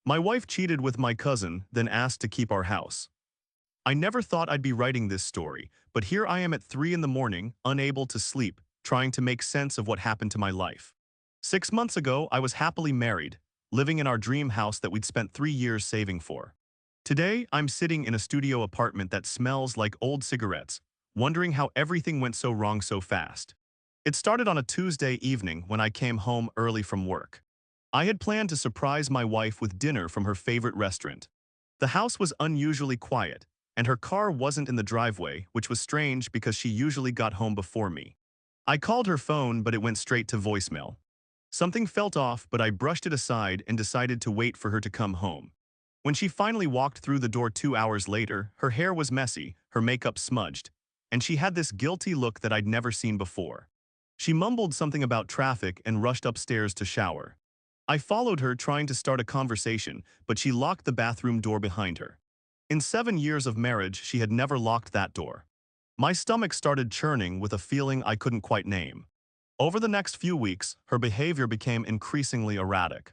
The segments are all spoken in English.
My wife cheated with my cousin, then asked to keep our house. I never thought I'd be writing this story, but here I am at 3 in the morning, unable to sleep, trying to make sense of what happened to my life. 6 months ago, I was happily married, living in our dream house that we'd spent 3 years saving for. Today, I'm sitting in a studio apartment that smells like old cigarettes, wondering how everything went so wrong so fast. It started on a Tuesday evening when I came home early from work. I had planned to surprise my wife with dinner from her favorite restaurant. The house was unusually quiet, and her car wasn't in the driveway, which was strange because she usually got home before me. I called her phone, but it went straight to voicemail. Something felt off, but I brushed it aside and decided to wait for her to come home. When she finally walked through the door 2 hours later, her hair was messy, her makeup smudged, and she had this guilty look that I'd never seen before. She mumbled something about traffic and rushed upstairs to shower. I followed her, trying to start a conversation, but she locked the bathroom door behind her. In 7 years of marriage, she had never locked that door. My stomach started churning with a feeling I couldn't quite name. Over the next few weeks, her behavior became increasingly erratic.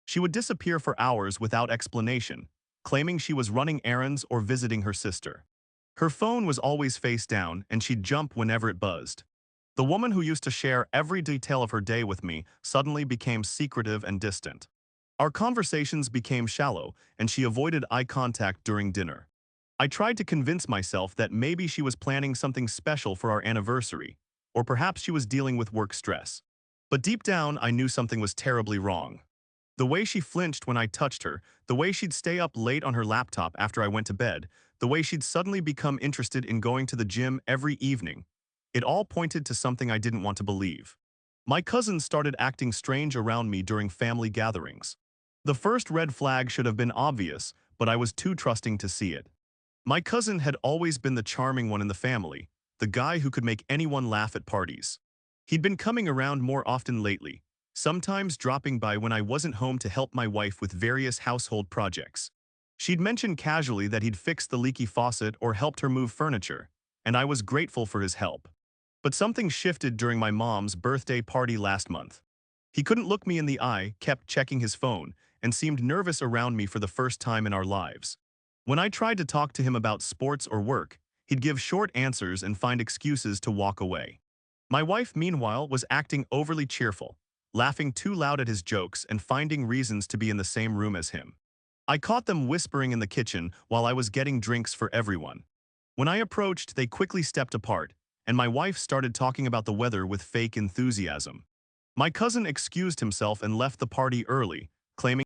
She would disappear for hours without explanation, claiming she was running errands or visiting her sister. Her phone was always face down, and she'd jump whenever it buzzed. The woman who used to share every detail of her day with me suddenly became secretive and distant. Our conversations became shallow, and she avoided eye contact during dinner. I tried to convince myself that maybe she was planning something special for our anniversary, or perhaps she was dealing with work stress. But deep down, I knew something was terribly wrong. The way she flinched when I touched her, the way she'd stay up late on her laptop after I went to bed, the way she'd suddenly become interested in going to the gym every evening, it all pointed to something I didn't want to believe. My cousins started acting strange around me during family gatherings. The first red flag should have been obvious, but I was too trusting to see it. My cousin had always been the charming one in the family, the guy who could make anyone laugh at parties. He'd been coming around more often lately, sometimes dropping by when I wasn't home to help my wife with various household projects. She'd mentioned casually that he'd fixed the leaky faucet or helped her move furniture, and I was grateful for his help. But something shifted during my mom's birthday party last month. He couldn't look me in the eye, kept checking his phone, and seemed nervous around me for the first time in our lives. When I tried to talk to him about sports or work, he'd give short answers and find excuses to walk away. My wife, meanwhile, was acting overly cheerful, laughing too loud at his jokes and finding reasons to be in the same room as him. I caught them whispering in the kitchen while I was getting drinks for everyone. When I approached, they quickly stepped apart, and my wife started talking about the weather with fake enthusiasm. My cousin excused himself and left the party early, claiming